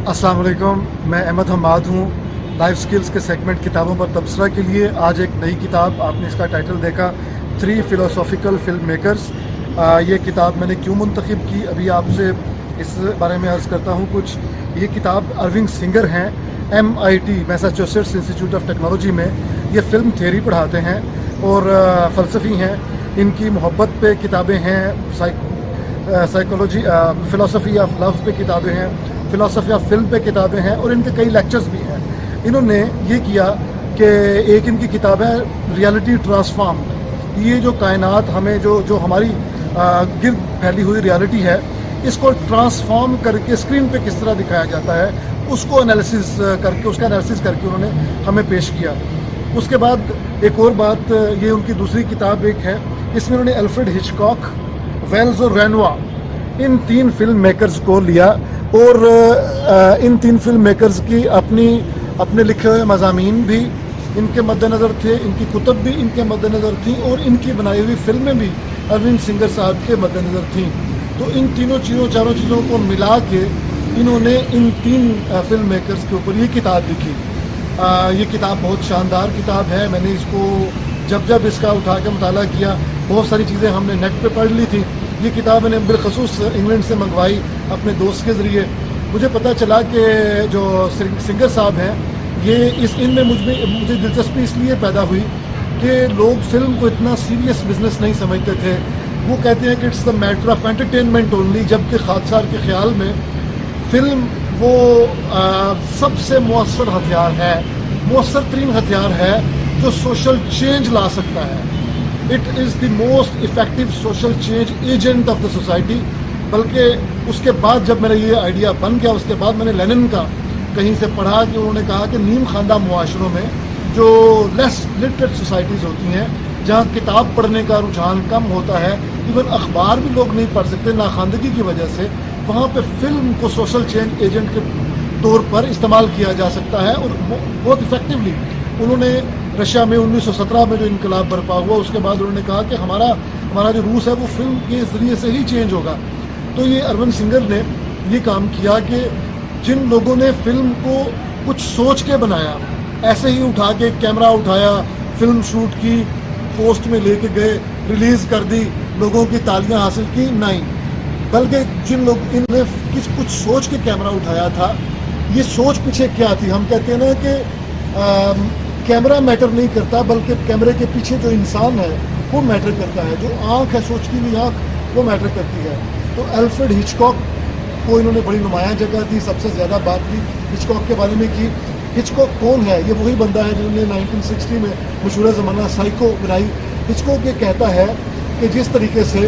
अस्सलाम वालेकुम, मैं अहमद हमाद हूँ। लाइफ स्किल्स के सेगमेंट किताबों पर तबसरा के लिए आज एक नई किताब, आपने इसका टाइटल देखा, 3 फिलोसॉफिकल फिल्म मेकर्स। ये किताब मैंने क्यों मुंतखब की, अभी आपसे इस बारे में अर्ज़ करता हूँ कुछ। ये किताब अरविंद सिंगर हैं, MIT Massachusetts institute of technology में ये फ़िल्म थियरी पढ़ाते हैं और फ़लसफ़ी हैं। इनकी मोहब्बत पे किताबें हैं, साइकोलॉजी, फ़िलासफ़ी ऑफ लव पे किताबें हैं, फ़िलासफ़ी ऑफ फिल्म पे किताबें हैं और इनके कई लेक्चर्स भी हैं। इन्होंने ये किया कि एक इनकी किताब है रियलिटी ट्रांसफॉर्म। ये जो कायनात हमें जो हमारी गिर्द फैली हुई रियलिटी है, इसको ट्रांसफॉर्म करके स्क्रीन पे किस तरह दिखाया जाता है, उसको एनालिसिस करके उन्होंने हमें पेश किया। उसके बाद एक और बात, ये उनकी दूसरी किताब एक है, इसमें उन्होंने अल्फ्रेड हिचकॉक, वेल्स और रेनवा, इन 3 फिल्म मेकर्स को लिया और इन 3 फिल्म मेकर्स की अपने लिखे हुए मज़ामीन भी इनके मद्देनज़र थे, इनकी कुतुब भी इनके मद्देनज़र थी और इनकी बनाई हुई फिल्में भी अरविंद सिंगर साहब के मद्देनज़र थीं। तो इन चारों चीज़ों को मिला के इन्होंने इन 3 फिल्म मेकर्स के ऊपर ये किताब लिखी। ये किताब बहुत शानदार किताब है। मैंने इसको जब इसका उठा के मुताला किया, बहुत सारी चीज़ें हमने नेट पे पढ़ ली थी। ये किताब मैंने बिलखसूस इंग्लैंड से मंगवाई अपने दोस्त के ज़रिए। मुझे पता चला कि जो सिंगर साहब हैं, ये इनमें मुझे दिलचस्पी इसलिए पैदा हुई कि लोग फिल्म को इतना सीरियस बिजनेस नहीं समझते थे। वो कहते हैं कि it's the matter of entertainment only, जबकि खाकसार के ख़्याल में फ़िल्म वो सबसे मौसर हथियार है, मौसर तरीन हथियार है जो सोशल चेंज ला सकता है। It is the most effective social change agent of the society. बल्कि उसके बाद जब मेरा ये आइडिया बन गया, उसके बाद मैंने लेनिन का कहीं से पढ़ा कि उन्होंने कहा कि नीम खानदा मुआशरों में जो लेस लिटरेट सोसाइटीज़ होती हैं, जहाँ किताब पढ़ने का रुझान कम होता है, इवन अखबार भी लोग नहीं पढ़ सकते नाखानदगी की वजह से, वहाँ पे फिल्म को सोशल चेंज एजेंट के तौर पर इस्तेमाल किया जा सकता है और बहुत इफ़ेक्टिवली। उन्होंने रशिया में 1917 में जो इनकलाब बरपा हुआ, उसके बाद उन्होंने कहा कि हमारा जो रूस है वो फिल्म के ज़रिए से ही चेंज होगा। तो ये अरविंद सिंगर ने ये काम किया कि जिन लोगों ने फिल्म को कुछ सोच के बनाया, ऐसे ही उठा के कैमरा उठाया, फिल्म शूट की, पोस्ट में लेके गए, रिलीज़ कर दी, लोगों की तालियां हासिल की, नहीं। बल्कि जिन लोग इनने कुछ सोच के कैमरा उठाया था, ये सोच पीछे क्या थी। हम कहते हैं ना कि कैमरा मैटर नहीं करता, बल्कि कैमरे के पीछे जो इंसान है वो मैटर करता है। जो आँख है, सोचती हुई आँख, वो मैटर करती है। तो अल्फ्रेड हिचकॉक को इन्होंने बड़ी नुमायाँ जगह दी, सबसे ज़्यादा बात भी हिचकॉक के बारे में की। हिचकॉक कौन है? ये वही बंदा है जिन्होंने 1960 में मशहूर ज़माना साइको बनाई। हिचकॉक ये कहता है कि जिस तरीके से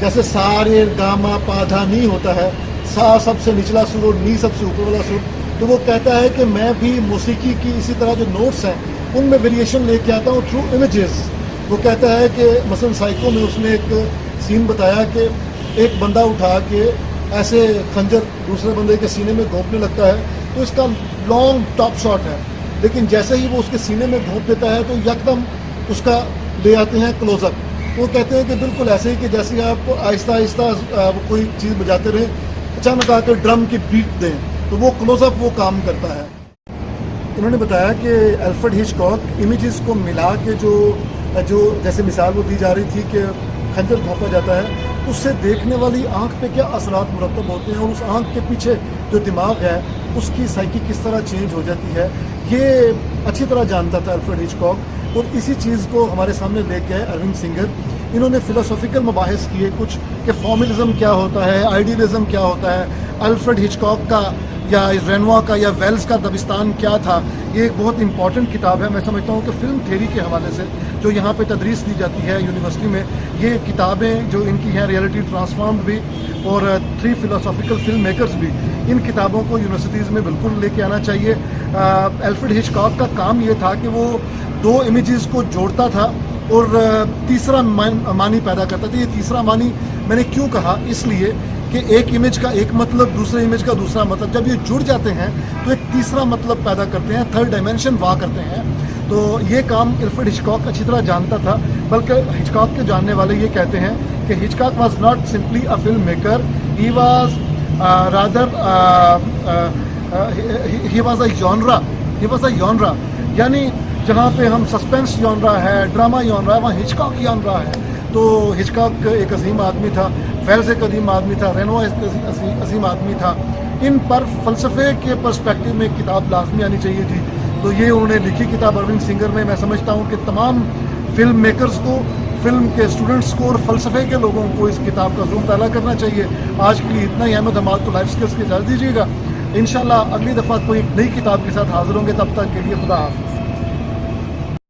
जैसे सा रे गा मा पा धा नी होता है, सा सबसे निचला सुर और नी सबसे ऊपर वाला सुर, तो वो कहता है कि मैं भी मौसीकी की इसी तरह जो नोट्स हैं उनमें वेरिएशन लेके आता हूँ थ्रू इमेजेस। वो कहता है कि मसलन साइको में उसने एक सीन बताया कि एक बंदा उठा के ऐसे खंजर दूसरे बंदे के सीने में घोंपने लगता है, तो इसका लॉन्ग टॉप शॉट है, लेकिन जैसे ही वो उसके सीने में घोंप देता है तो यकदम उसका ले आते हैं क्लोजअप। वो कहते हैं कि बिल्कुल ऐसे ही कि जैसे आप आहिस्ता आहिस्ता कोई चीज़ बजाते रहें, अचानक आकर ड्रम की बीट दें, तो वो क्लोजअप वो काम करता है। इन्होंने बताया कि अल्फ्रेड हिचकॉक इमेजेस को मिला के जो जैसे मिसाल वो दी जा रही थी कि खंजर घोंपा जाता है, उससे देखने वाली आंख पे क्या असरात मुरतब होते हैं और उस आंख के पीछे जो दिमाग है उसकी साइकी किस तरह चेंज हो जाती है, ये अच्छी तरह जानता था अल्फ्रेड हिचकॉक। और इसी चीज़ को हमारे सामने लेके आए अरविंद सिंगर। इन्होंने फ़िलोसॉफ़िकल मबाहिस किए कुछ कि फॉर्मलिज़म क्या होता है, आइडियलिज़म क्या होता है, अल्फ्रेड हिचकॉक का या रेनवा का या वेल्स का दबिस्तान क्या था। ये एक बहुत इंपॉर्टेंट किताब है। मैं समझता हूँ कि फ़िल्म थ्योरी के हवाले से जो यहाँ पे तदरीस दी जाती है यूनिवर्सिटी में, ये किताबें जो इनकी हैं, रियलिटी ट्रांसफॉर्म्ड भी और 3 फिलोसॉफिकल फिल्म मेकर्स भी, इन किताबों को यूनिवर्सिटीज़ में बिल्कुल लेके आना चाहिए। अल्फ्रेड हिचकॉक का काम ये था कि वो 2 इमेजेस को जोड़ता था और तीसरा मानी पैदा करता था। ये तीसरा मानी मैंने क्यों कहा, इसलिए कि एक इमेज का एक मतलब, दूसरे इमेज का दूसरा मतलब, जब ये जुड़ जाते हैं तो एक तीसरा मतलब पैदा करते हैं, थर्ड डायमेंशन वाह करते हैं। तो ये काम अल्फ्रेड हिचकॉक अच्छी तरह जानता था। बल्कि हिचकॉक के जानने वाले ये कहते हैं कि Hitchcock was not simply a film maker, he was rather he was a genre, یعنی جہاں پہ ہم سسپینس جانرا ہے، ڈرامہ جانرا ہے، وہاں ہچکاک جانرا ہے. تو ہچکاک ایک عظیم آدمی تھا، ویلز ایک عظیم آدمی تھا، رینو ایک عظیم آدمی تھا. ان پر فلسفے کے پرسپیکٹو میں کتاب لازمی آنی چاہیے تھی. تو یہ انہوں نے لکھی کتاب اروند سنگر نے. میں سمجھتا ہوں کہ تمام فلم میکرز کو، فلم کے اسٹوڈنٹس کو اور فلسفے کے لوگوں کو اس کتاب کا ذوق پیدا کرنا چاہیے. آج کے لیے اتنا ہی. احمد حماد کو لائف اسکلس کی اجازت دیجیے گا. انشاءاللہ اگلی دفعہ کوئی ایک نئی کتاب کے ساتھ حاضر ہوں گے. تب تک کے لیے خدا حافظ.